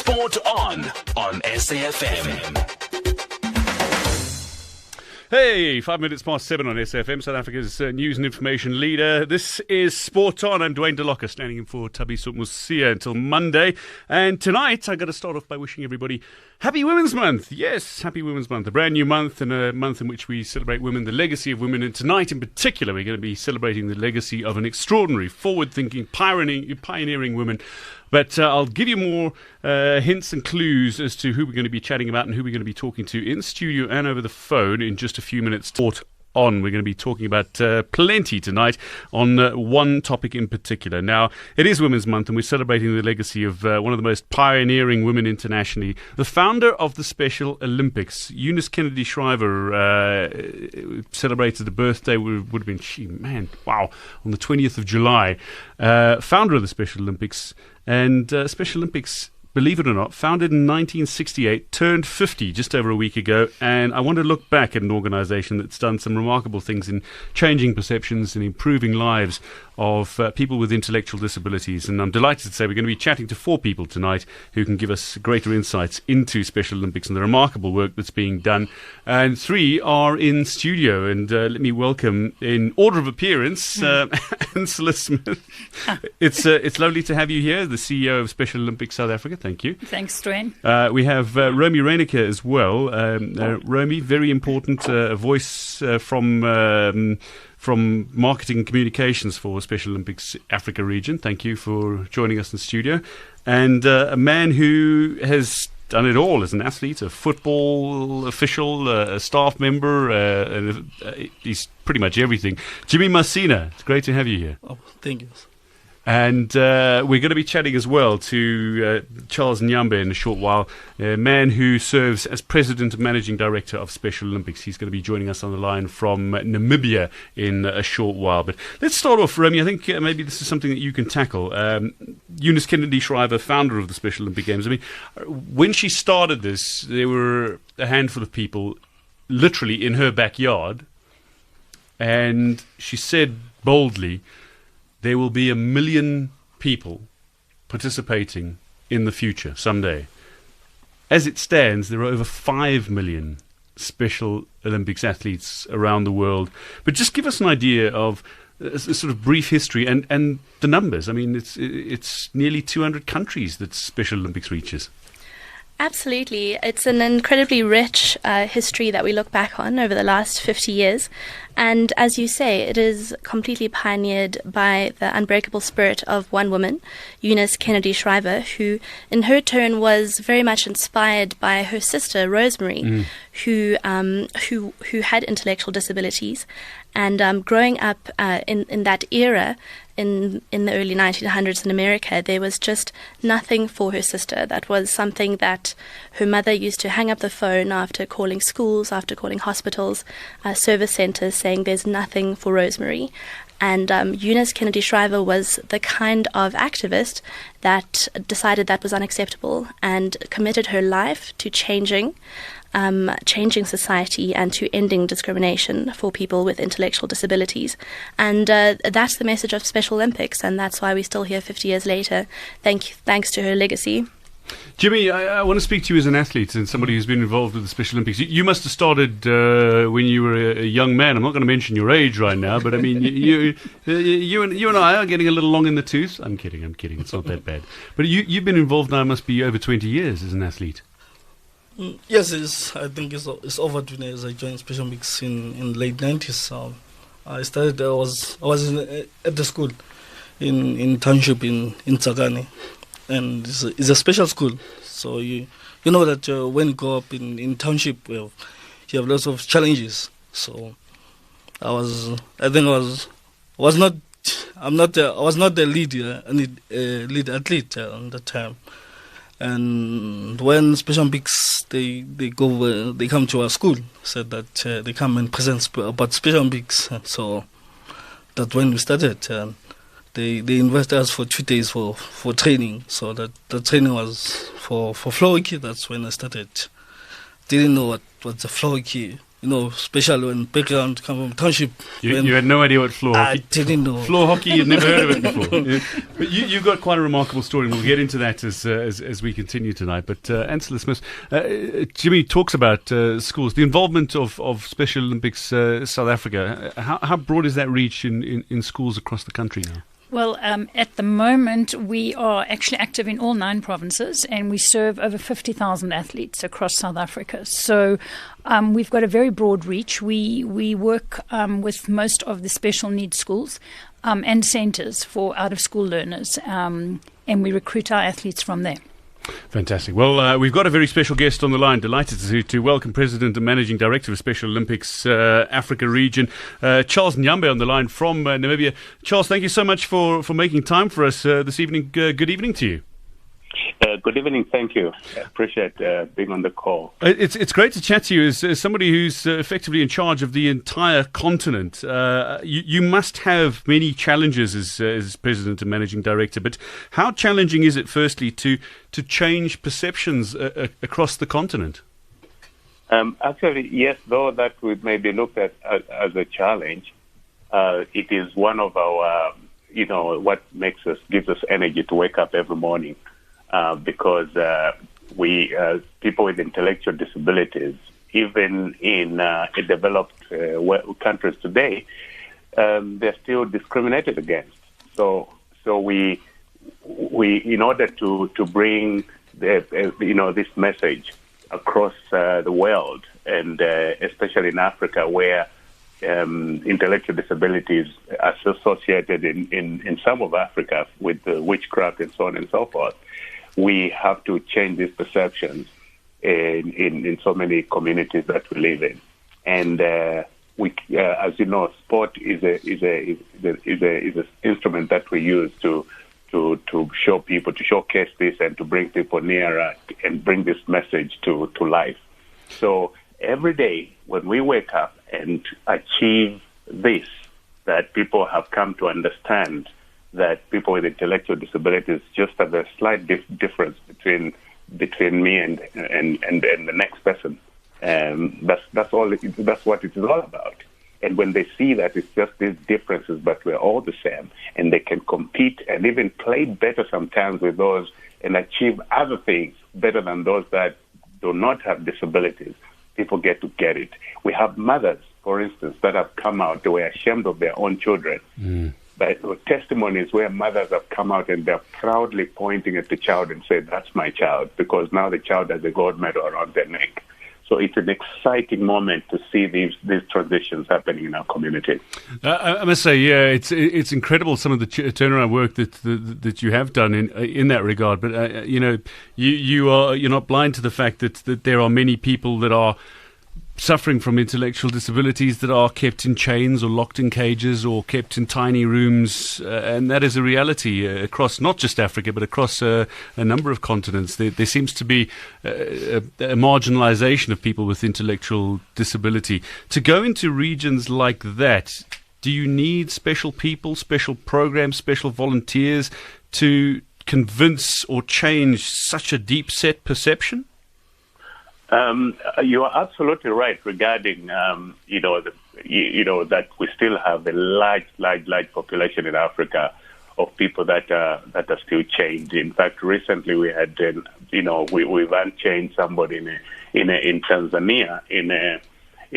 Sport on SAfm. Hey, 5 minutes past 7 on SAfm, South Africa's news and information leader. This is Sport On. I'm Dwayne DeLocca, standing in for Thabiso Musia until Monday. And tonight, I got to start off by wishing everybody Happy Women's Month. Yes, Happy Women's Month. A brand new month, and a month in which we celebrate women, the legacy of women. And tonight in particular, we're going to be celebrating the legacy of an extraordinary, forward-thinking, pioneering woman. But I'll give you more hints and clues as to who we're going to be chatting about and who we're going to be talking to in studio and over the phone in just a few minutes. Sport on. We're going to be talking about plenty tonight on one topic in particular. Now, it is Women's Month, and we're celebrating the legacy of one of the most pioneering women internationally, the founder of the Special Olympics. Eunice Kennedy Shriver celebrated the birthday, would have been, on the 20th of July. Founder of the Special Olympics. And Special Olympics, believe it or not, founded in 1968, turned 50 just over a week ago. And I want to look back at an organisation that's done some remarkable things in changing perceptions and improving lives of people with intellectual disabilities. And I'm delighted to say we're going to be chatting to 4 people tonight who can give us greater insights into Special Olympics and the remarkable work that's being done. And 3 are in studio. And let me welcome, in order of appearance, Ancilla Smith. It's lovely to have you here, the CEO of Special Olympics South Africa. Thank you. Thanks, Dwayne. We have Romi Reinecke as well. Romi, very important voice from marketing and communications for Special Olympics Africa region. Thank you for joining us in the studio. And a man who has done it all as an athlete, a football official, a staff member, and he's pretty much everything. Jimmy Masina, it's great to have you here. Oh, thank you. And we're going to be chatting as well to Charles Nyambe in a short while, a man who serves as President and Managing Director of Special Olympics. He's going to be joining us on the line from Namibia in a short while. But let's start off, Romi. I think maybe this is something that you can tackle. Eunice Kennedy Shriver, founder of the Special Olympic Games. I mean, when she started this, there were a handful of people literally in her backyard. And she said boldly, there will be 1 million people participating in the future someday. As it stands, there are over 5 million Special Olympics athletes around the world. But just give us an idea of a sort of brief history and the numbers. I mean, it's nearly 200 countries that Special Olympics reaches. Absolutely. It's an incredibly rich history that we look back on over the last 50 years. And as you say, it is completely pioneered by the unbreakable spirit of one woman, Eunice Kennedy Shriver, who in her turn was very much inspired by her sister, Rosemary, who had intellectual disabilities. And growing up in that era, in the early 1900s in America, there was just nothing for her sister. That was something that her mother used to hang up the phone after calling schools, after calling hospitals, service centers, saying there's nothing for Rosemary. And Eunice Kennedy Shriver was the kind of activist that decided that was unacceptable and committed her life to changing society and to ending discrimination for people with intellectual disabilities. And that's the message of Special Olympics, and that's why we're still here 50 years later, thanks to her legacy. Jimmy, I want to speak to you as an athlete and somebody who's been involved with the Special Olympics. You must have started when you were a young man. I'm not going to mention your age right now, but I mean, you and I are getting a little long in the tooth. I'm kidding. It's not that bad. But you've been involved now, must be over 20 years as an athlete. Yes, I think it's over 20 years. I joined Special Olympics in late 90s. I started. I was at the school in township in Tsakane, and it's a special school. So you know that when you grow up in township, you have lots of challenges. So I was not the lead athlete at the time. And when Special Olympics they come to our school, said that they come and present about Special Olympics. So that's when we started. They invited us for 2 days for training. So that the training was for floor hockey. That's when I started. Didn't know what the floor hockey especially when background come from township. You had no idea what floor I hockey. didn't know. Floor hockey, you'd never heard of it before. Yeah. But you've got quite a remarkable story, and we'll get into that as we continue tonight. But Ancilla Smith, Jimmy talks about schools, the involvement of Special Olympics South Africa. How broad is that reach in schools across the country now? Well, at the moment, we are actually active in all 9 provinces, and we serve over 50,000 athletes across South Africa. So we've got a very broad reach. We work with most of the special needs schools and centres for out-of-school learners, and we recruit our athletes from there. Fantastic. Well, we've got a very special guest on the line. Delighted to welcome President and Managing Director of Special Olympics Africa Region, Charles Nyambe, on the line from Namibia. Charles, thank you so much for making time for us this evening. Good evening to you. Good evening. Thank you. I appreciate being on the call. It's great to chat to you as somebody who's effectively in charge of the entire continent. You must have many challenges as President and Managing Director, but how challenging is it, firstly, to change perceptions across the continent? Actually, yes, though that would maybe looked at as a challenge, it is one of our, what gives us energy to wake up every morning. Because we people with intellectual disabilities, even in developed countries today, they're still discriminated against. So we in order to bring this message across the world, and especially in Africa, where intellectual disabilities are associated in some of Africa with witchcraft and so on and so forth. We have to change these perceptions in so many communities that we live in, and as you know, sport is an instrument that we use to show people, to showcase this, and to bring people nearer and bring this message to life. So every day when we wake up and achieve this, that people have come to understand that people with intellectual disabilities just have a slight difference between me and the next person. That's all. That's what it is all about. And when they see that it's just these differences, but we're all the same, and they can compete and even play better sometimes with those and achieve other things better than those that do not have disabilities, people get it. We have mothers, for instance, that have come out. They were ashamed of their own children. But testimonies where mothers have come out and they're proudly pointing at the child and say, "That's my child," because now the child has a gold medal around their neck. So it's an exciting moment to see these transitions happening in our community. I must say, yeah, it's incredible some of the turnaround work that you have done in that regard. But you're not blind to the fact that there are many people that are suffering from intellectual disabilities that are kept in chains or locked in cages or kept in tiny rooms, and that is a reality across not just Africa but across a number of continents. There seems to be a marginalization of people with intellectual disability. To go into regions like that, do you need special people, special programs, special volunteers to convince or change such a deep-set perception? You are absolutely right regarding, that we still have a large population in Africa of people that are still chained. In fact, recently we had, we've unchained somebody in Tanzania in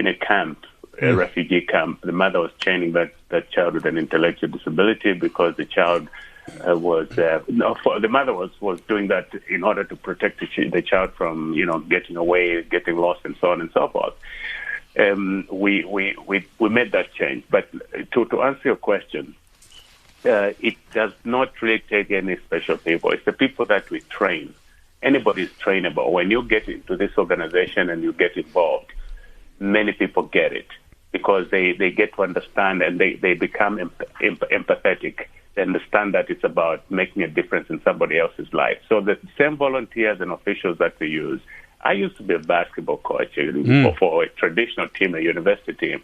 a camp, a refugee camp. The mother was chaining that child with an intellectual disability because the child the mother was doing that in order to protect the child from getting away, getting lost, and so on and so forth. We made that change. But to answer your question, it does not really take any special people. It's the people that we train. Anybody is trainable. When you get into this organization and you get involved, many people get it because they get to understand and they become empathetic. They understand that it's about making a difference in somebody else's life. So the same volunteers and officials that we use. I used to be a basketball coach for a traditional team, a university team.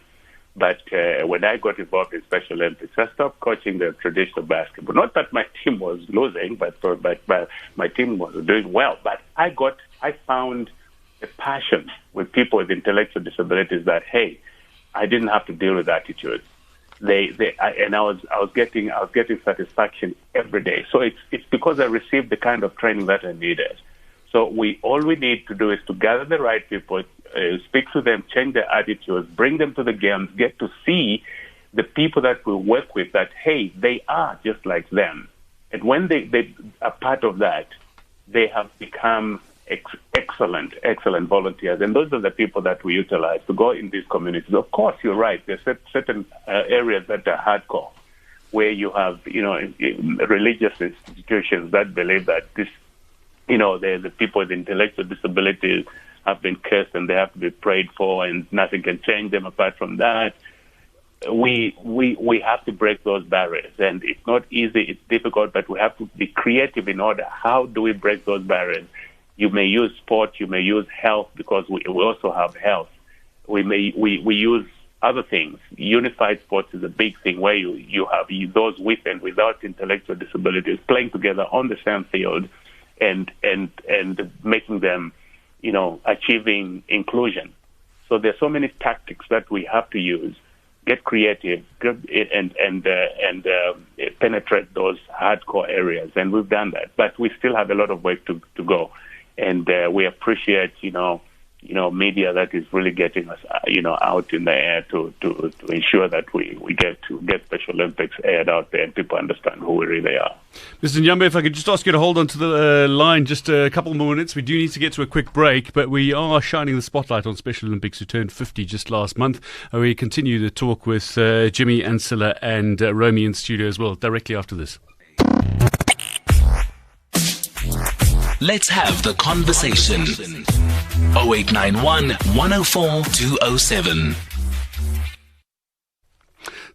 But when I got involved in Special Olympics, I stopped coaching the traditional basketball. Not that my team was losing, but my team was doing well. But I found a passion with people with intellectual disabilities that, hey, I didn't have to deal with attitude. I was getting satisfaction every day. So it's because I received the kind of training that I needed. So all we need to do is to gather the right people, speak to them, change their attitudes, bring them to the games, get to see the people that we work with that, hey, they are just like them. And when they are part of that, they have become excellent volunteers. And those are the people that we utilize to go in these communities. Of course, you're right. There's certain areas that are hardcore, where you have, religious institutions that believe that this, the people with intellectual disabilities have been cursed and they have to be prayed for and nothing can change them apart from that. We have to break those barriers, and it's not easy, it's difficult, but we have to be creative in order. How do we break those barriers? You may use sport, you may use health, because we also have health. We use other things. Unified sports is a big thing where you have those with and without intellectual disabilities playing together on the same field and making them, achieving inclusion. So there's so many tactics that we have to use. Get creative and penetrate those hardcore areas, and we've done that. But we still have a lot of work to go, and we appreciate media that is really getting us out in the air to ensure that we get Special Olympics aired out there and people understand who we really are. Mr. Nyambe, if I could just ask you to hold on to the line just a couple more minutes. We do need to get to a quick break, but we are shining the spotlight on Special Olympics who turned 50 just last month. We continue the talk with Jimmy, Ancilla and Romi in studio as well directly after this. Let's have the conversation. 0891 104 207.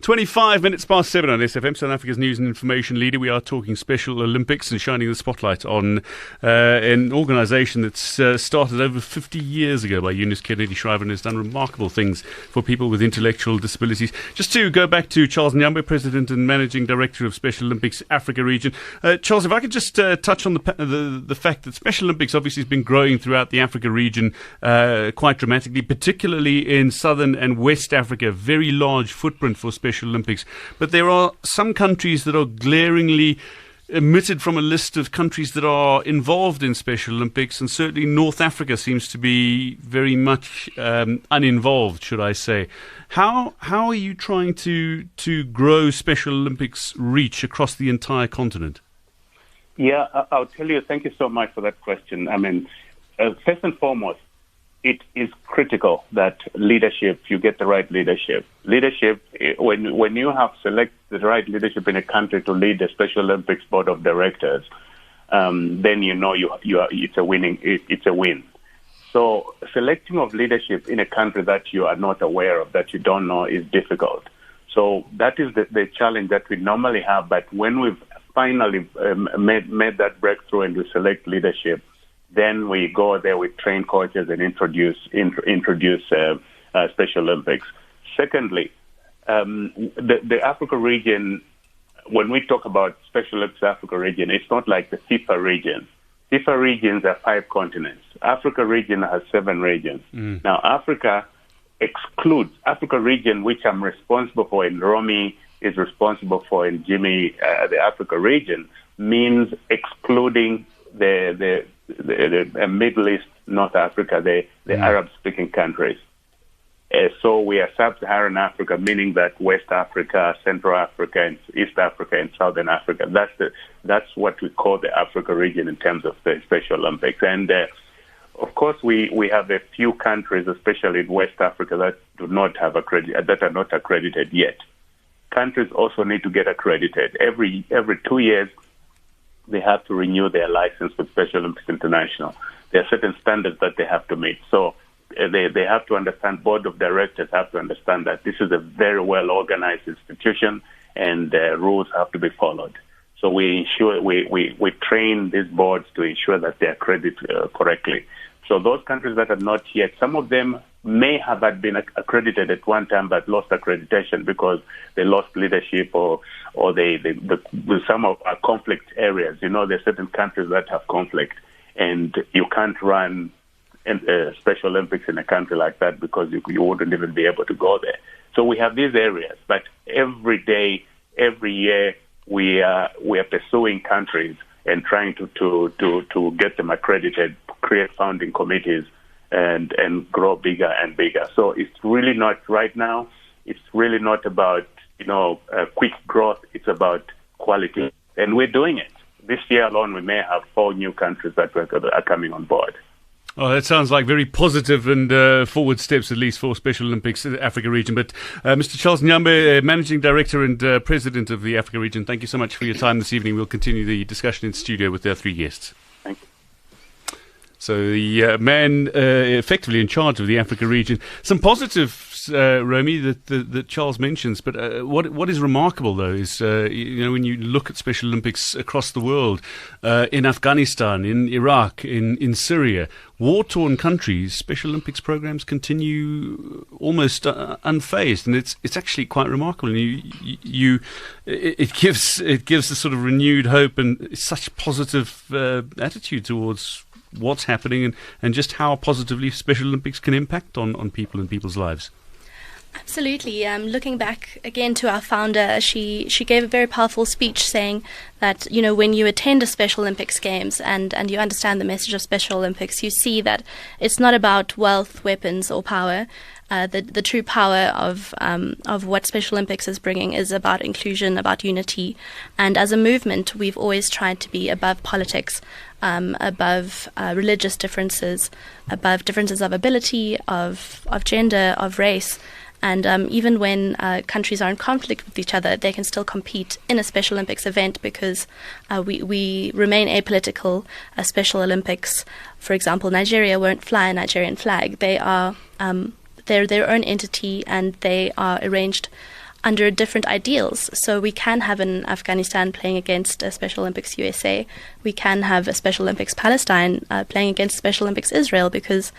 25 minutes past 7 on SAfm, South Africa's news and information leader. We are talking Special Olympics and shining the spotlight on an organisation that's started over 50 years ago by Eunice Kennedy Shriver and has done remarkable things for people with intellectual disabilities. Just to go back to Charles Nyambe, President and Managing Director of Special Olympics Africa region. Charles, if I could just touch on the fact that Special Olympics obviously has been growing throughout the Africa region quite dramatically, particularly in Southern and West Africa. Very large footprint for Special Olympics, but there are some countries that are glaringly omitted from a list of countries that are involved in Special Olympics, and certainly North Africa seems to be very much uninvolved, should I say. How are you trying to grow Special Olympics reach across the entire continent? Yeah, I'll tell you, thank you so much for that question. I mean, first and foremost, it is critical that you get the right leadership. Leadership, when you have selected the right leadership in a country to lead the Special Olympics Board of Directors, then it's a win. So selecting of leadership in a country that you are not aware of, that you don't know, is difficult. So that is the challenge that we normally have. But when we've finally made that breakthrough and we select leadership, then we go there, we train coaches and introduce Special Olympics. Secondly, the Africa region, when we talk about Special Olympics Africa region, it's not like the FIFA region. FIFA regions are 5 continents. Africa region has 7 regions. Now, Africa excludes Africa region, which I'm responsible for, and Romi is responsible for, and Jimmy, the Africa region, means excluding the Middle East, North Africa, the Arab-speaking countries. So we are Sub-Saharan Africa, meaning that West Africa, Central Africa, and East Africa, and Southern Africa. That's what we call the Africa region in terms of the Special Olympics. And of course, we have a few countries, especially in West Africa, that do not have that are not accredited yet. Countries also need to get accredited. Every 2 years, they have to renew their license with Special Olympics International. There are certain standards that they have to meet. So they have to understand, board of directors have to understand that this is a very well-organized institution and rules have to be followed. So we ensure we train these boards to ensure that they accredit correctly. So those countries that are not yet, some of them may have been accredited at one time but lost accreditation because they lost leadership or some of our conflict areas. There are certain countries that have conflict, and you can't run Special Olympics in a country like that because you wouldn't even be able to go there. So we have these areas, but every day, every year, we are pursuing countries and trying to get them accredited, create founding committees, and grow bigger and bigger. So it's really not right now. It's really not about quick growth. It's about quality, and we're doing it. This year alone, we may have 4 new countries that are coming on board. Oh, that sounds like very positive and forward steps, at least for Special Olympics in the Africa region. But Mr. Charles Nyambe, Managing Director and President of the Africa region, thank you so much for your time this evening. We'll continue the discussion in studio with our 3 guests. Thank you. So the man effectively in charge of the Africa region. Some positives, Romi, that Charles mentions. But what is remarkable, though, is when you look at Special Olympics across the world, in Afghanistan, in Iraq, in Syria, war-torn countries, Special Olympics programs continue almost unfazed, and it's actually quite remarkable. And it gives a sort of renewed hope and such positive attitude towards what's happening and just how positively Special Olympics can impact on people and people's lives. Absolutely. Looking back again to our founder, she gave a very powerful speech saying that, when you attend a Special Olympics Games and you understand the message of Special Olympics, you see that it's not about wealth, weapons or power. The true power of what Special Olympics is bringing is about inclusion, about unity. And as a movement, we've always tried to be above politics, above religious differences, above differences of ability, of gender, of race. And even when countries are in conflict with each other, they can still compete in a Special Olympics event because we remain apolitical. Special Olympics, for example, Nigeria won't fly a Nigerian flag. They are they're their own entity and they are arranged under different ideals. So we can have an Afghanistan playing against a Special Olympics USA. We can have a Special Olympics Palestine playing against Special Olympics Israel because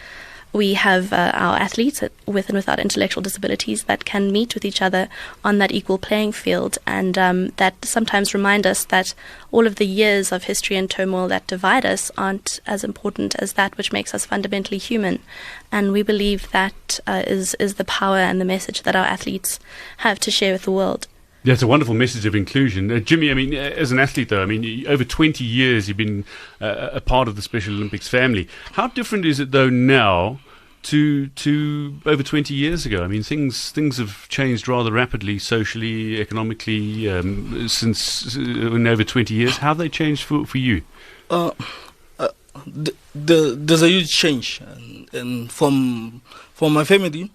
we have our athletes with and without intellectual disabilities that can meet with each other on that equal playing field, and that sometimes remind us that all of the years of history and turmoil that divide us aren't as important as that which makes us fundamentally human. And we believe that is the power and the message that our athletes have to share with the world. Yeah, it's a wonderful message of inclusion. Jimmy, as an athlete, though, over 20 years you've been a part of the Special Olympics family. How different is it, though, now to over 20 years ago? Things have changed rather rapidly, socially, economically, since in over 20 years. How have they changed for you? There's a huge change, and from my family,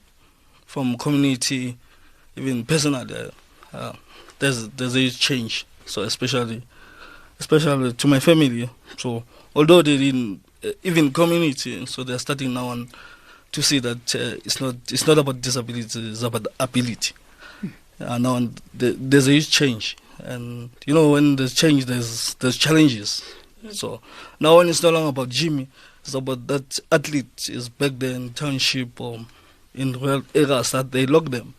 from community, even personally. There's a huge change. So especially to my family. So although they didn't, even community, so they're starting now on to see that it's not about disability, it's about ability. Now there's a huge change, and when there's change, there's challenges. So now when it's no longer about Jimmy, it's about that athlete is back there in township or in rural areas that they lock them.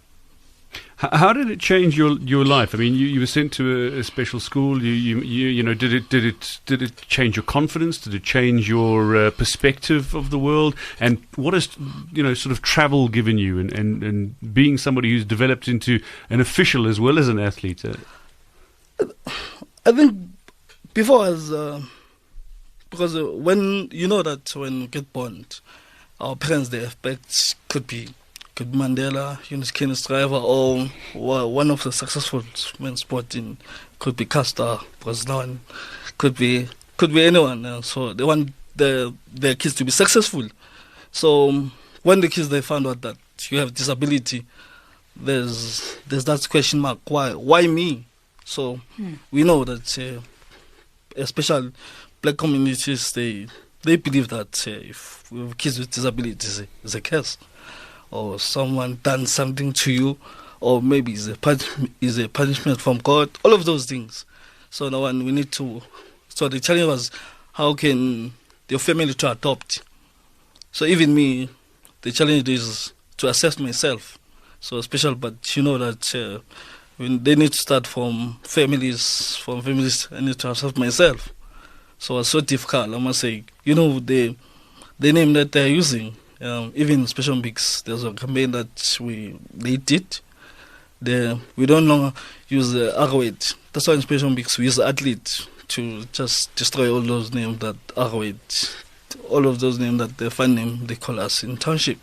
How did it change your life? You were sent to a special school. Did it change your confidence? Did it change your perspective of the world? And what has sort of travel given you? And being somebody who's developed into an official as well as an athlete. I think before because when that when you get born, our parents they expect could be Mandela, Kenneth Driver, or one of the successful men's sport in could be Casta, Braslan, could be anyone. So they want their kids to be successful. So when the kids they found out that you have disability, there's that question mark. Why me? So we know that especially black communities they believe that if we have kids with disabilities is a curse. Or someone done something to you, or maybe is a punishment from God. All of those things. So now we need to. So the challenge was, how can your family to adopt? So even me, the challenge is to assess myself. So special, but that when they need to start from families, I need to assess myself. So it's so difficult. I must say, the the name that they're using. Even Special Olympics, there's a campaign that they did. We don't longer use the Arrowhead. That's why in Special Olympics we use athlete to just destroy all those names that Arrowhead, all of those names that the fun name they call us in township.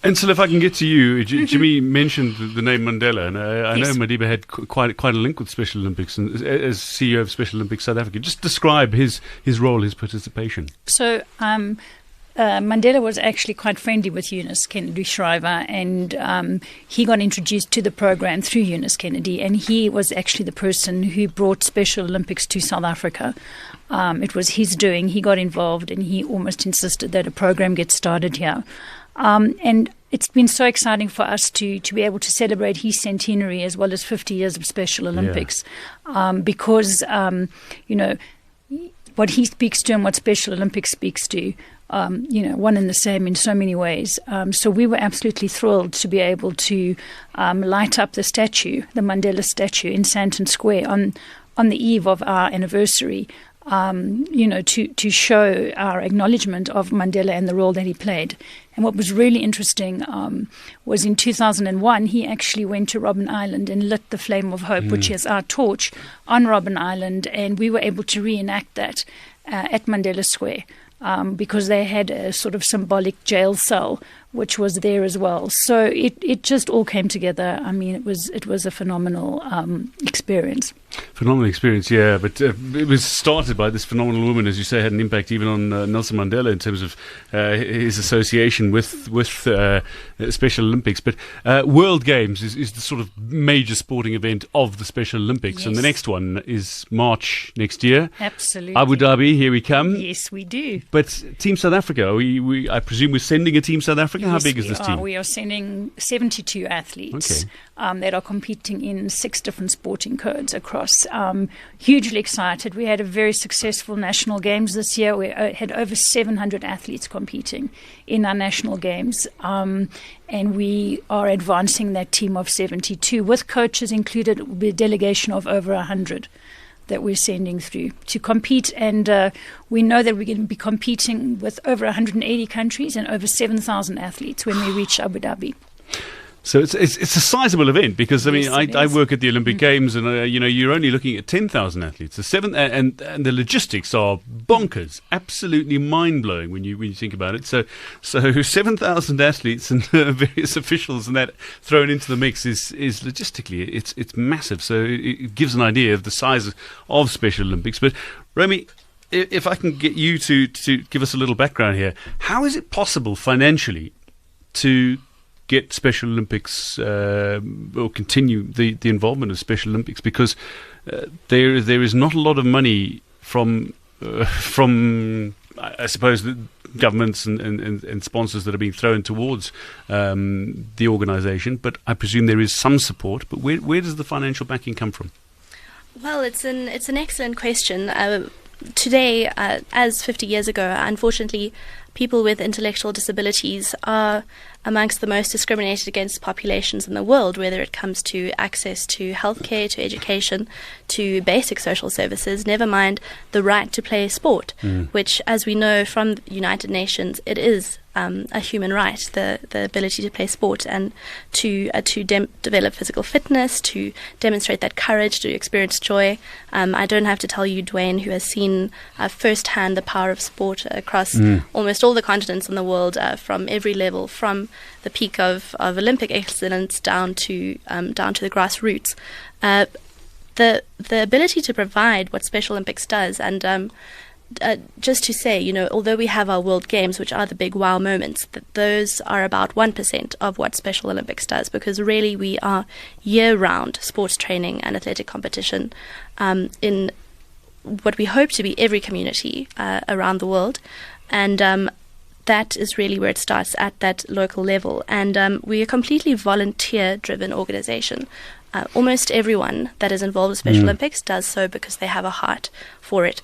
And so, if I can get to you, Jimmy mentioned the name Mandela, and I know Madiba had quite a link with Special Olympics, and as CEO of Special Olympics South Africa, just describe his role, his participation. So, Mandela was actually quite friendly with Eunice Kennedy Shriver, and he got introduced to the program through Eunice Kennedy, and he was actually the person who brought Special Olympics to South Africa. It was his doing. He got involved, and he almost insisted that a program get started here. And it's been so exciting for us to be able to celebrate his centenary as well as 50 years of Special Olympics, because, what he speaks to and what Special Olympics speaks to, one and the same in so many ways. So we were absolutely thrilled to be able to light up the statue, the Mandela statue in Sandton Square on the eve of our anniversary, to show our acknowledgement of Mandela and the role that he played. And what was really interesting was in 2001, he actually went to Robben Island and lit the Flame of Hope, which is our torch, on Robben Island, and we were able to reenact that at Mandela Square. Because they had a sort of symbolic jail cell, which was there as well. So it just all came together. I mean, it was a phenomenal experience. Phenomenal experience, yeah. But it was started by this phenomenal woman, as you say, had an impact even on Nelson Mandela in terms of his association with Special Olympics. But World Games is the sort of major sporting event of the Special Olympics. Yes. And the next one is March next year. Absolutely. Abu Dhabi, here we come. Yes, we do. But Team South Africa, I presume we're sending a Team South Africa? Yes, how big is this team? We are sending 72 athletes that are competing in 6 different sporting codes across. Hugely excited. We had a very successful national games this year. We had over 700 athletes competing in our national games. And we are advancing that team of 72 with coaches included. It will be a delegation of over 100 that we're sending through to compete, and we know that we're going to be competing with over 180 countries and over 7,000 athletes when we reach Abu Dhabi. So it's a sizable event because I work at the Olympic Games and you're only looking at 10,000 athletes. And the logistics are bonkers, absolutely mind blowing when you think about it. So 7,000 athletes and various officials and that thrown into the mix is logistically it's massive. So it gives an idea of the size of Special Olympics. But Romi, if I can get you to give us a little background here, how is it possible financially to get Special Olympics or continue the involvement of Special Olympics, because there is not a lot of money from I suppose the governments and sponsors that are being thrown towards the organisation, but I presume there is some support. But where does the financial backing come from? Well, it's an excellent question. Today, as 50 years ago, unfortunately, people with intellectual disabilities are amongst the most discriminated against populations in the world, whether it comes to access to healthcare, to education, to basic social services, never mind the right to play sport, which, as we know from the United Nations, it is a human right, the ability to play sport and to develop physical fitness, to demonstrate that courage, to experience joy. I don't have to tell you, Dwayne, who has seen firsthand the power of sport across almost all the continents in the world, from every level, from the peak of Olympic excellence down to the grassroots. The ability to provide what Special Olympics does, and just to say, although we have our World Games, which are the big wow moments, that those are about 1% of what Special Olympics does, because really we are year-round sports training and athletic competition in what we hope to be every community around the world. And that is really where it starts, at that local level. And we are a completely volunteer-driven organization. Almost everyone that is involved with Special Olympics does so because they have a heart for it.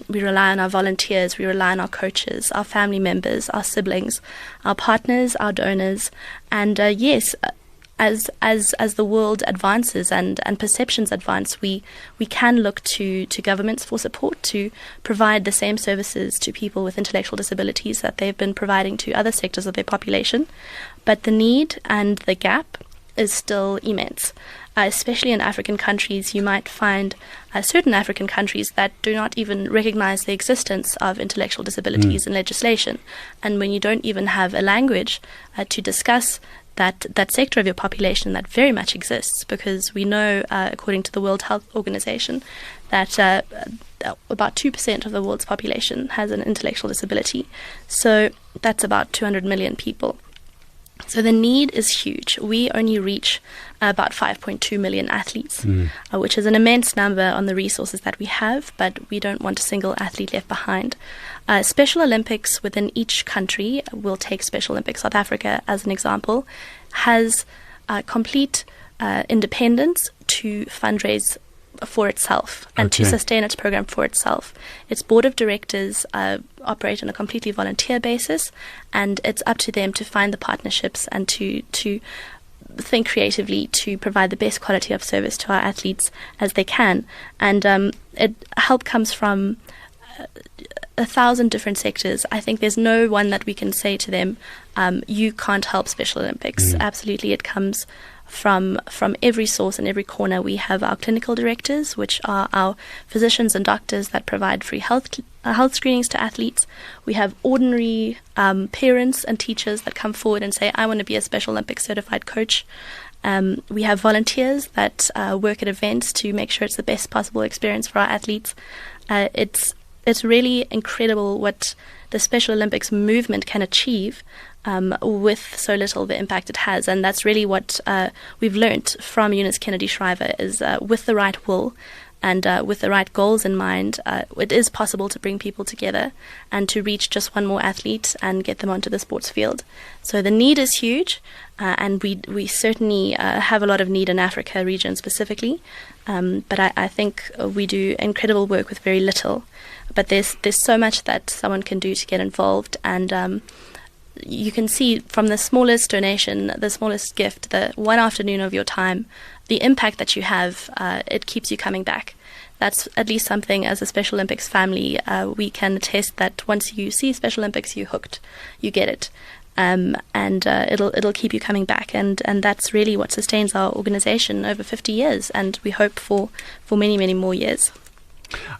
We rely on our volunteers, we rely on our coaches, our family members, our siblings, our partners, our donors. And yes, as the world advances and perceptions advance, we can look to governments for support to provide the same services to people with intellectual disabilities that they've been providing to other sectors of their population. But the need and the gap is still immense. Especially in African countries, you might find certain African countries that do not even recognize the existence of intellectual disabilities in legislation. And when you don't even have a language to discuss that sector of your population that very much exists, because we know, according to the World Health Organization, that about 2% of the world's population has an intellectual disability. So that's about 200 million people. So the need is huge. We only reach about 5.2 million athletes, which is an immense number on the resources that we have, but we don't want a single athlete left behind. Special Olympics within each country, we'll take Special Olympics South Africa as an example, has complete independence to fundraise for itself and to sustain its program for itself. Its board of directors operate on a completely volunteer basis, and it's up to them to find the partnerships and to think creatively to provide the best quality of service to our athletes as they can. And help comes from 1,000 different sectors. I think there's no one that we can say to them, you can't help Special Olympics. Absolutely, it comes from every source and every corner. We have our clinical directors, which are our physicians and doctors that provide free health screenings to athletes. We have ordinary parents and teachers that come forward and say, I want to be a Special Olympics certified coach. We have volunteers that work at events to make sure it's the best possible experience for our athletes. It's really incredible what the Special Olympics movement can achieve with so little the impact it has. And that's really what we've learnt from Eunice Kennedy Shriver is with the right will and with the right goals in mind, it is possible to bring people together and to reach just one more athlete and get them onto the sports field. So the need is huge, and we certainly have a lot of need in Africa region specifically, but I think we do incredible work with very little. But there's so much that someone can do to get involved, and you can see from the smallest donation, the smallest gift, the one afternoon of your time, the impact that you have, it keeps you coming back. That's at least something as a Special Olympics family, we can attest that once you see Special Olympics, you're hooked, you get it. And it'll keep you coming back, and that's really what sustains our organization over 50 years, and we hope for many, many more years.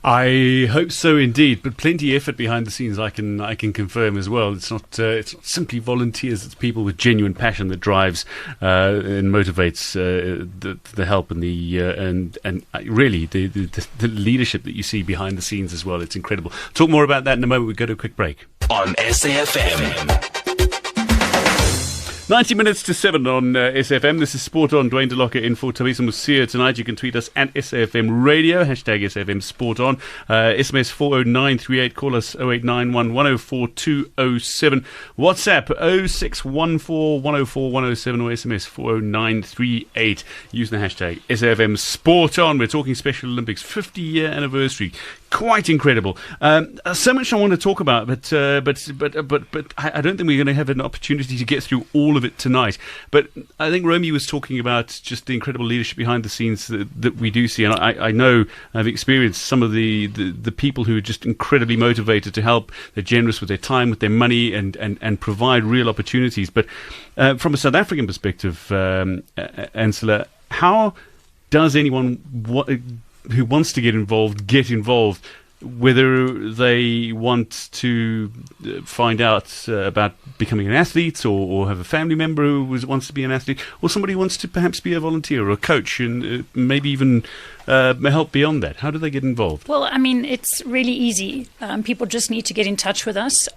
I hope so indeed, but plenty of effort behind the scenes. I can confirm as well. It's not simply volunteers. It's people with genuine passion that drives and motivates the help and and really the leadership that you see behind the scenes as well. It's incredible. Talk more about that in a moment. We go to a quick break on SAfm. 90 minutes to 7 on SAfm. This is Sport On. Dwayne DeLocca in for Thabisa Mosia tonight. You can tweet us at SAfm Radio, hashtag SAfm Sport On. SMS 40938. Call us 0891 104 207. WhatsApp 0614 104 107 or SMS 40938. Using the hashtag SAfm Sport On. We're talking Special Olympics 50-year anniversary. Quite incredible. So much I want to talk about, but I don't think we're going to have an opportunity to get through all of it tonight. But I think Romi was talking about just the incredible leadership behind the scenes that we do see, and I know I've experienced some of the people who are just incredibly motivated to help. They're generous with their time, with their money, and provide real opportunities. But from a South African perspective, Ancilla, how does anyone who wants to get involved, whether they want to find out about becoming an athlete or have a family member who wants to be an athlete, or somebody who wants to perhaps be a volunteer or a coach and maybe even help beyond that? How do they get involved? Well, I mean, it's really easy. People just need to get in touch with us.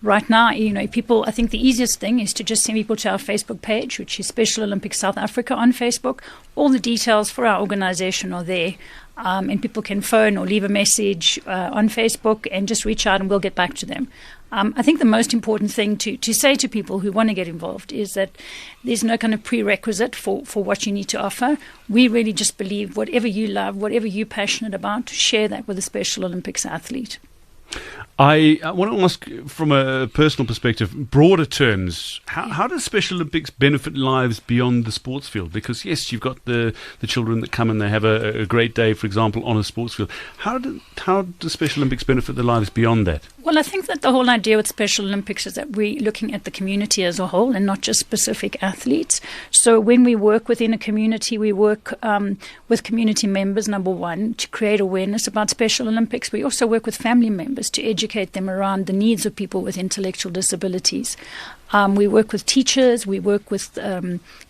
Right now, people, I think the easiest thing is to just send people to our Facebook page, which is Special Olympics South Africa on Facebook. All the details for our organization are there. And people can phone or leave a message on Facebook and just reach out and we'll get back to them. I think the most important thing to say to people who want to get involved is that there's no kind of prerequisite for what you need to offer. We really just believe whatever you love, whatever you're passionate about, share that with a Special Olympics athlete. I want to ask, from a personal perspective, broader terms, how does Special Olympics benefit lives beyond the sports field? Because, yes, you've got the children that come and they have a great day, for example, on a sports field. How does Special Olympics benefit their lives beyond that? Well, I think that the whole idea with Special Olympics is that we're looking at the community as a whole and not just specific athletes. So when we work within a community, we work with community members, number one, to create awareness about Special Olympics. We also work with family members to educate them around the needs of people with intellectual disabilities. We work with teachers, we work with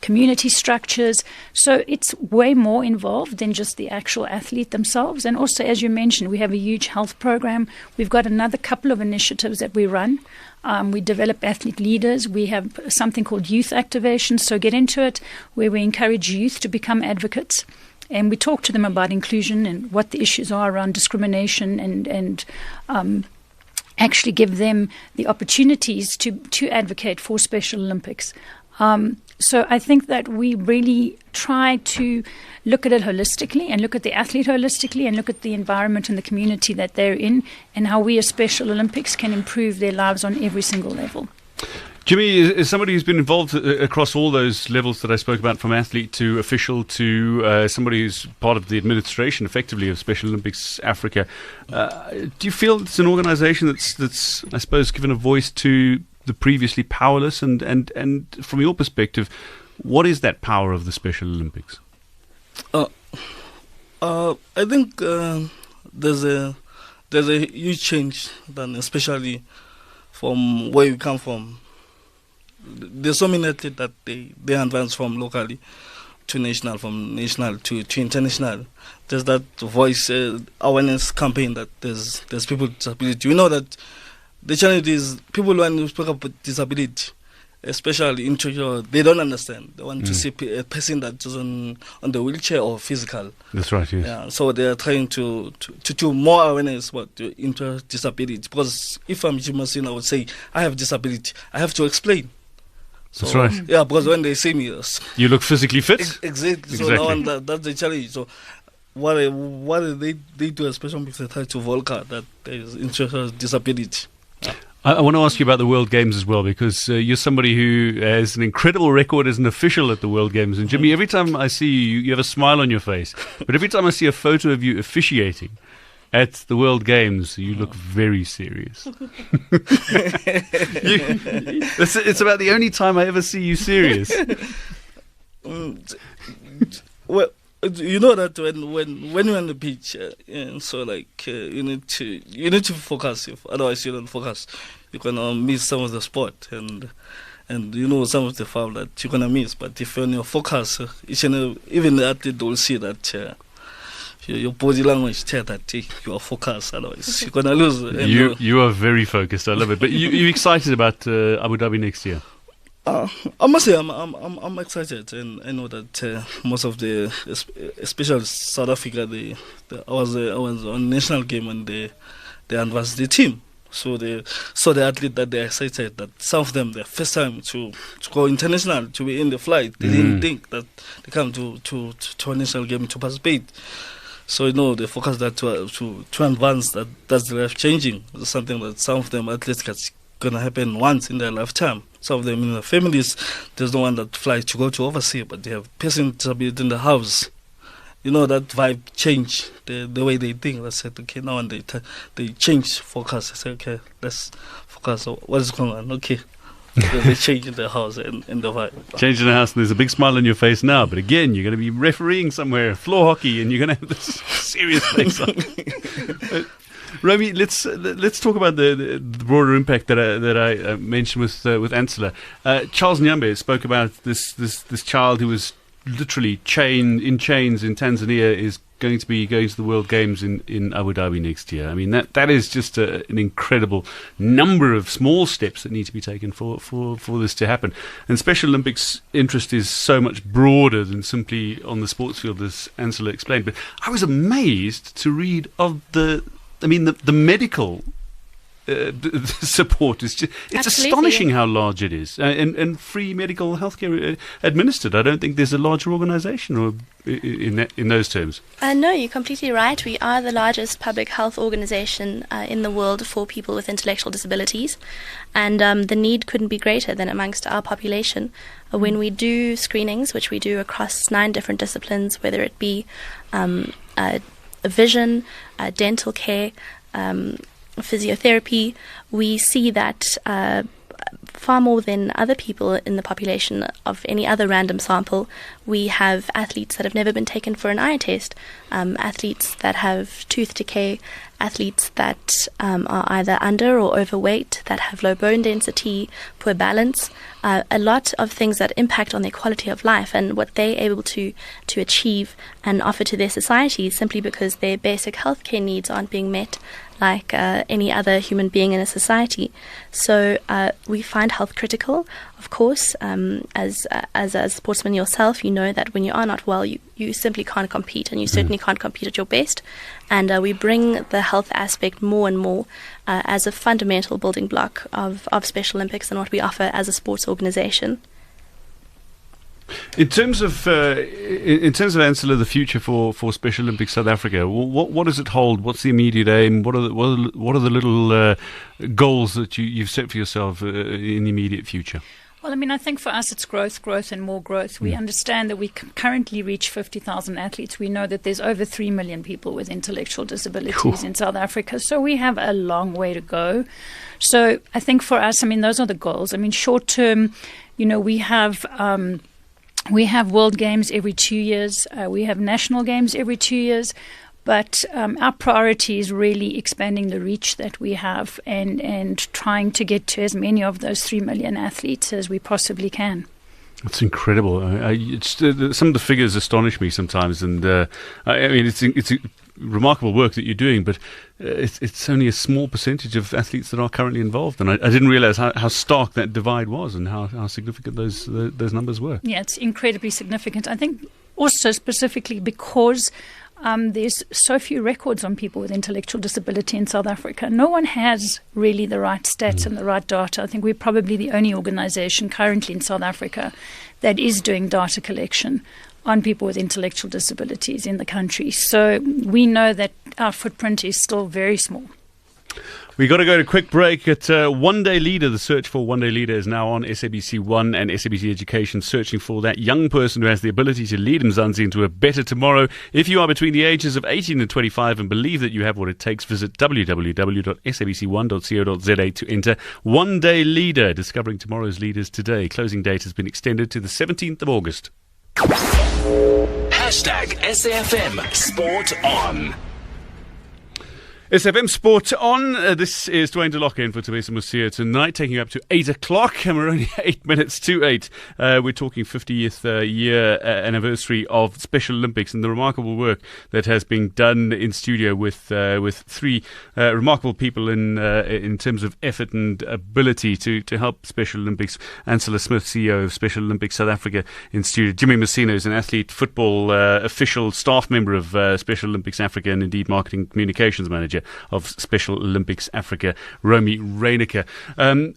community structures. So it's way more involved than just the actual athlete themselves. And also, as you mentioned, we have a huge health program. We've got another couple of initiatives that we run. We develop athlete leaders. We have something called youth activation, so get into it, where we encourage youth to become advocates. And we talk to them about inclusion and what the issues are around discrimination and actually give them the opportunities to advocate for Special Olympics. So I think that we really try to look at it holistically and look at the athlete holistically and look at the environment and the community that they're in and how we as Special Olympics can improve their lives on every single level. Jimmy, as somebody who's been involved across all those levels that I spoke about, from athlete to official to somebody who's part of the administration, effectively, of Special Olympics Africa, do you feel it's an organisation that's, I suppose, given a voice to the previously powerless? And from your perspective, what is that power of the Special Olympics? I think there's a huge change, then especially from where you come from. There's so many athletes that they advance from locally to national, from national to international. There's that voice awareness campaign that there's people with disability. We know that the challenge is people when you speak about disability, especially in Tokyo, they don't understand. They want to see a person that is on the wheelchair or physical. That's right, yes. Yeah, so they are trying to do more awareness about disability. Because if I'm Jim Masina, I would say, I have disability. I have to explain. So, that's right. Yeah, because when they see me, you look physically fit. Exactly. So now that's the challenge. So what they do, especially if they try to Volca, that there is intellectual disability. Yeah. I want to ask you about the World Games as well, because you're somebody who has an incredible record as an official at the World Games. And Jimmy, every time I see you, you have a smile on your face. But every time I see a photo of you officiating at the World Games, you look very serious. It's about the only time I ever see you serious. Well, you know that when you're on the beach, so like you need to focus. If otherwise you don't focus, you're gonna miss some of the sport and you know some of the foul that you're gonna miss. But if you're on your focus, even the athlete will see that. Your body language tell that you are focused, otherwise you're gonna lose. You are very focused. I love it. But you excited about Abu Dhabi next year? I must say I'm excited, and I know that most of the, especially South Africa, I was on national game and they advanced the team. So the athlete that they're excited that some of them their first time to go international, to be in the flight. They didn't think that they come to a national game to participate. So you know they focus that to advance, that's life changing. It's something that some of them athletes that's gonna happen once in their lifetime. Some of them in their families, there's no one that flies to go to overseas, but they have person with disability in the house. You know that vibe change the way they think. They said okay now, and they change focus. They say okay, let's focus. What is going on? Okay. They change in the house and the vibe. Change in the house, and there's a big smile on your face now. But again, you're going to be refereeing somewhere, floor hockey, and you're going to have this serious face on. Romi, let's talk about the broader impact that I mentioned with Ancilla. Charles Nyambe spoke about this child who was literally in chains in Tanzania is going to be going to the World Games in Abu Dhabi next year. I mean, that is just an incredible number of small steps that need to be taken for this to happen. And Special Olympics interest is so much broader than simply on the sports field, as Ancilla explained. But I was amazed to read of the medical support is just, it's Absolutely. astonishing how large it is, and free medical healthcare administered. I don't think there's a larger organisation or in those terms. No, you're completely right. We are the largest public health organisation in the world for people with intellectual disabilities, and the need couldn't be greater than amongst our population. When we do screenings, which we do across 9 different disciplines, whether it be vision, dental care, physiotherapy, we see that far more than other people in the population of any other random sample, we have athletes that have never been taken for an eye test, athletes that have tooth decay, athletes that are either under or overweight, that have low bone density, poor balance, a lot of things that impact on their quality of life and what they're able to achieve and offer to their society simply because their basic healthcare needs aren't being met like any other human being in a society. So we find health critical, of course. As a sportsman yourself, you know that when you are not well, you simply can't compete, and you certainly can't compete at your best. And we bring the health aspect more and more as a fundamental building block of Special Olympics and what we offer as a sports organisation. In terms of Ancilla, the future for Special Olympics South Africa, what does it hold? What's the immediate aim? What are the little goals that you've set for yourself in the immediate future? Well, I mean, I think for us it's growth, and more growth. We understand that we currently reach 50,000 athletes. We know that there's over 3 million people with intellectual disabilities in South Africa. So we have a long way to go. So I think for us, I mean, those are the goals. I mean, short term, we have World Games every 2 years. We have National Games every 2 years. But our priority is really expanding the reach that we have and trying to get to as many of those 3 million athletes as we possibly can. That's incredible. Some of the figures astonish me sometimes, and I mean it's remarkable work that you're doing, but it's only a small percentage of athletes that are currently involved, and I didn't realise how stark that divide was and how significant those numbers were. Yeah, it's incredibly significant. I think also specifically because there's so few records on people with intellectual disability in South Africa. No one has really the right stats and the right data. I think we're probably the only organisation currently in South Africa that is doing data collection on people with intellectual disabilities in the country. So we know that our footprint is still very small. We got to go to a quick break at One Day Leader. The search for One Day Leader is now on SABC One and SABC Education, searching for that young person who has the ability to lead Mzansi into a better tomorrow. If you are between the ages of 18 and 25 and believe that you have what it takes, visit www.sabc1.co.za to enter One Day Leader, discovering tomorrow's leaders today. Closing date has been extended to the 17th of August. #SAfm Sport On. SAfm Sport On. This is Dwayne DeLocke in for Tabesa Musia tonight, taking you up to 8 o'clock, and we're only 8 minutes to 8. We're talking 50th year anniversary of Special Olympics and the remarkable work that has been done in studio with 3 remarkable people in terms of effort and ability to help Special Olympics. Ancilla Smith, CEO of Special Olympics South Africa, in studio. Jimmy Masina is an athlete, football official, staff member of Special Olympics Africa, and indeed marketing communications manager of Special Olympics Africa, Romi Reinecke.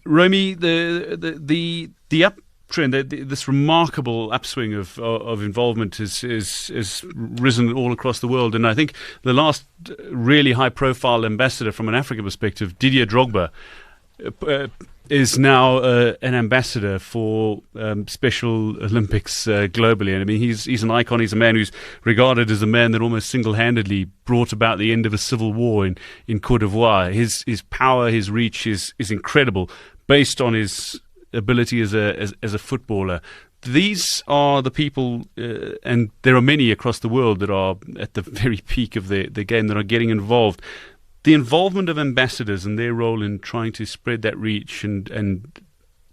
Romi, the uptrend, this remarkable upswing of involvement has risen all across the world, and I think the last really high-profile ambassador from an African perspective, Didier Drogba, is now an ambassador for Special Olympics globally. And I mean, he's an icon. He's a man who's regarded as a man that almost single-handedly brought about the end of a civil war in Côte d'Ivoire. His power, his reach is incredible, based on his ability as a footballer. These are the people, and there are many across the world that are at the very peak of the game that are getting involved. The involvement of ambassadors and their role in trying to spread that reach and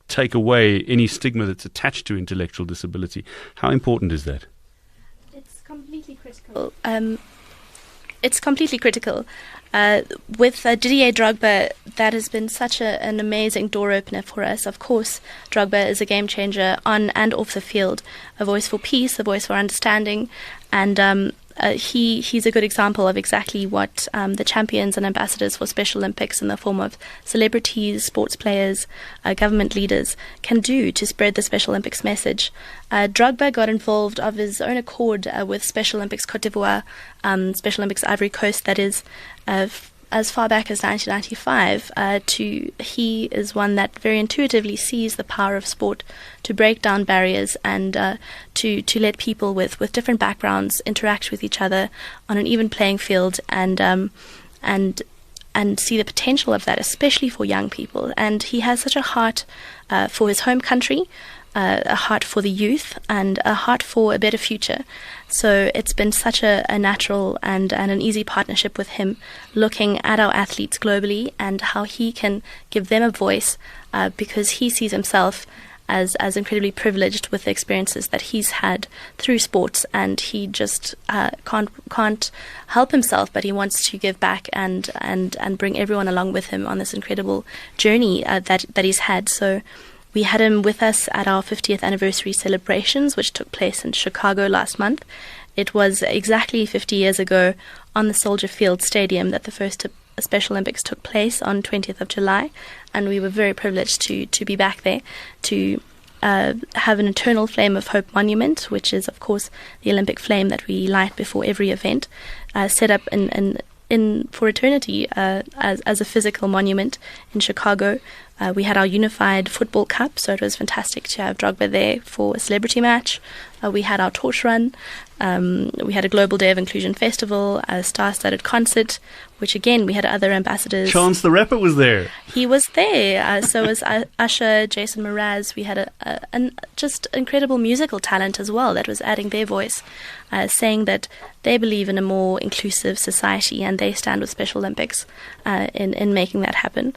take away any stigma that's attached to intellectual disability, how important is that? It's completely critical. With Didier Drogba, that has been such an amazing door opener for us. Of course, Drogba is a game changer on and off the field, a voice for peace, a voice for understanding, and he's a good example of exactly what the champions and ambassadors for Special Olympics in the form of celebrities, sports players, government leaders can do to spread the Special Olympics message. Drogba got involved of his own accord with Special Olympics Cote d'Ivoire, Special Olympics Ivory Coast, that is, as far back as 1995. He is one that very intuitively sees the power of sport to break down barriers and to let people with different backgrounds interact with each other on an even playing field and see the potential of that, especially for young people. And he has such a heart for his home country, a heart for the youth, and a heart for a better future. So it's been such a natural and an easy partnership with him, looking at our athletes globally and how he can give them a voice, because he sees himself as incredibly privileged with the experiences that he's had through sports, and he just can't help himself, but he wants to give back and bring everyone along with him on this incredible journey that he's had. So we had him with us at our 50th anniversary celebrations, which took place in Chicago last month. It was exactly 50 years ago on the Soldier Field Stadium that the first Special Olympics took place on 20th of July, and we were very privileged to be back there to have an eternal Flame of Hope monument, which is, of course, the Olympic flame that we light before every event, set up in for eternity as a physical monument in Chicago. We had our unified football cup, so it was fantastic to have Drogba there for a celebrity match. We had our torch run. We had a Global Day of Inclusion festival, a star-studded concert, which again we had other ambassadors. Chance the Rapper was there. He was there. So was Usher, Jason Mraz. We had a just incredible musical talent as well that was adding their voice, saying that they believe in a more inclusive society and they stand with Special Olympics in making that happen.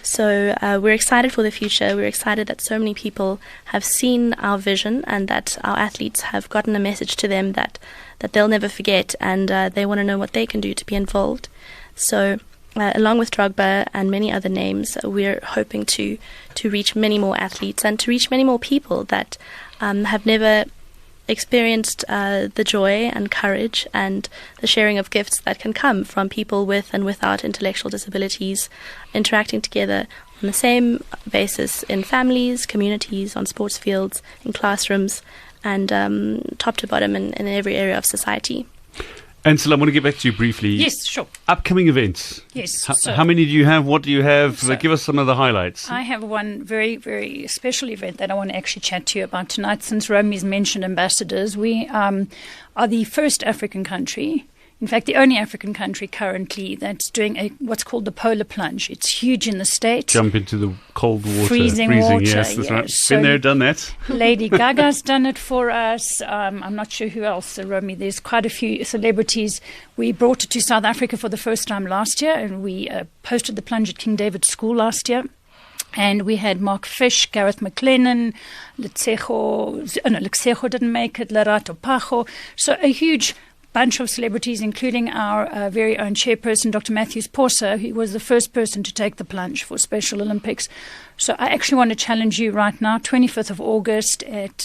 So we're excited for the future. We're excited that so many people have seen our vision and that our athletes have gotten a message to them that they'll never forget, and they want to know what they can do to be involved. So along with Drogba and many other names, we're hoping to reach many more athletes and to reach many more people that have never experienced the joy and courage and the sharing of gifts that can come from people with and without intellectual disabilities interacting together on the same basis in families, communities, on sports fields, in classrooms, and top to bottom in every area of society. Ancilla, I want to get back to you briefly. Yes, sure. Upcoming events. Yes. How many do you have? What do you have? Give us some of the highlights. I have one very, very special event that I want to actually chat to you about tonight. Since Romi's mentioned ambassadors, we are the first African country, in fact, the only African country currently that's doing what's called the polar plunge. It's huge in the state. Jump into the cold water. Freezing water. Yes, that's right. So been there, done that. Lady Gaga's done it for us. I'm not sure who else, Romi. There's quite a few celebrities. We brought it to South Africa for the first time last year, and we posted the plunge at King David School last year. And we had Mark Fish, Gareth McLennan, Lexejo didn't make it, Lerato Pajo. So a huge bunch of celebrities, including our very own chairperson, Dr. Matthews Porser, who was the first person to take the plunge for Special Olympics. So I actually want to challenge you right now, 25th of August at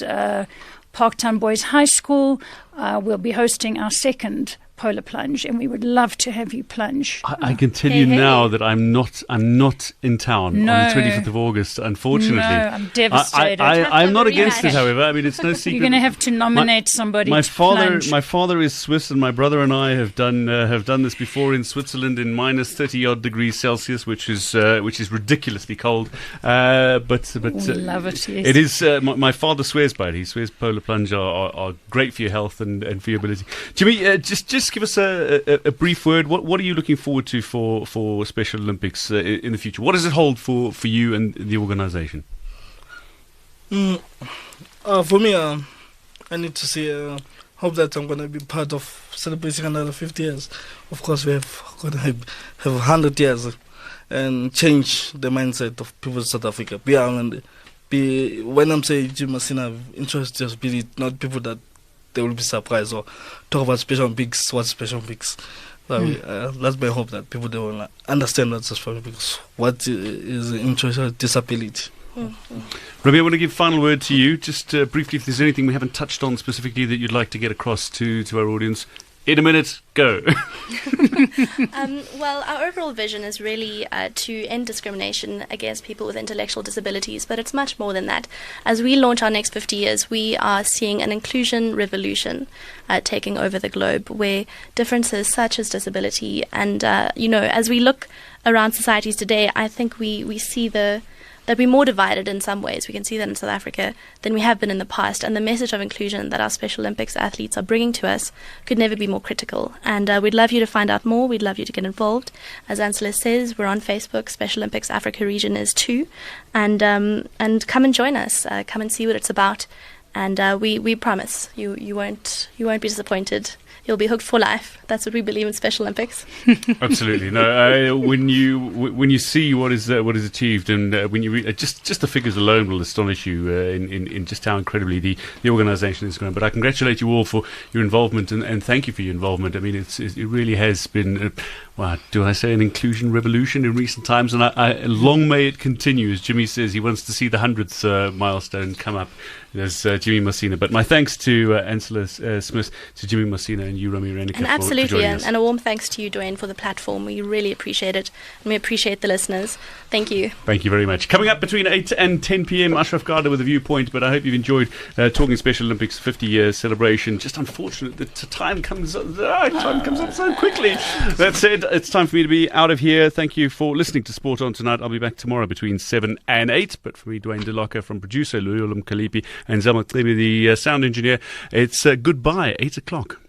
Parktown Boys High School. We'll be hosting our second polar plunge, and we would love to have you plunge. I can tell you now that I'm not in town on the 25th of August, unfortunately. No, I'm devastated. I'm not against it, however. I mean, it's no secret. You're going to have to nominate somebody. My to plunge. father is Swiss, and my brother and I have done this before in Switzerland in minus 30-odd degrees Celsius, which is ridiculously cold. But we love it. Yes. It is. My father swears by it. He swears polar plunge are great for your health and for your ability. Jimmy, just give us a brief word. What are you looking forward to for Special Olympics in the future? What does it hold for you and the organisation? For me, I need to say, hope that I'm going to be part of celebrating another 50 years. Of course, we have going to have 100 years and change the mindset of people in South Africa. When I'm saying Jim Masina, interest just be not people that they will be surprised or talk about Special Olympics, what's Special Olympics. That's my hope, that people they will understand what's Special Olympics, what is intellectual disability. Romi, I want to give final word to you. Just briefly, if there's anything we haven't touched on specifically that you'd like to get across to our audience, In a minute, go. Well, our overall vision is really to end discrimination against people with intellectual disabilities, but it's much more than that. As we launch our next 50 years, we are seeing an inclusion revolution taking over the globe, where differences such as disability and, as we look around societies today, I think we see that we're more divided in some ways. We can see that in South Africa than we have been in the past. And the message of inclusion that our Special Olympics athletes are bringing to us could never be more critical. And we'd love you to find out more. We'd love you to get involved. As Ancilla says, we're on Facebook. Special Olympics Africa region is too. And come and join us. Come and see what it's about. And we promise you won't be disappointed. You'll be hooked for life. That's what we believe in Special Olympics. Absolutely. No, when you see what is achieved, and when you read just the figures alone will astonish you in just how incredibly the organisation is going. But I congratulate you all for your involvement and thank you for your involvement. I mean, it really has been. Do I say an inclusion revolution in recent times? And long may it continue. As Jimmy says, he wants to see the 100th milestone come up. There's Jimmy Masina. But my thanks to Ancilla Smith, to Jimmy Masina, and you, Romi Reinecke, and absolutely, and a warm thanks to you, Dwayne, for the platform. We really appreciate it, and we appreciate the listeners. Thank you. Thank you very much. Coming up between 8 and 10 p.m, Ashraf Garda with a viewpoint. But I hope you've enjoyed talking Special Olympics 50-year celebration. Just unfortunate that time comes up so quickly. That said, it's time for me to be out of here. Thank you for listening to Sport On tonight. I'll be back tomorrow between 7 and 8. But for me, Dwayne DeLocca, from producer Luyolum Kalipi and Zamak Klebi, the sound engineer, it's goodbye, 8 o'clock.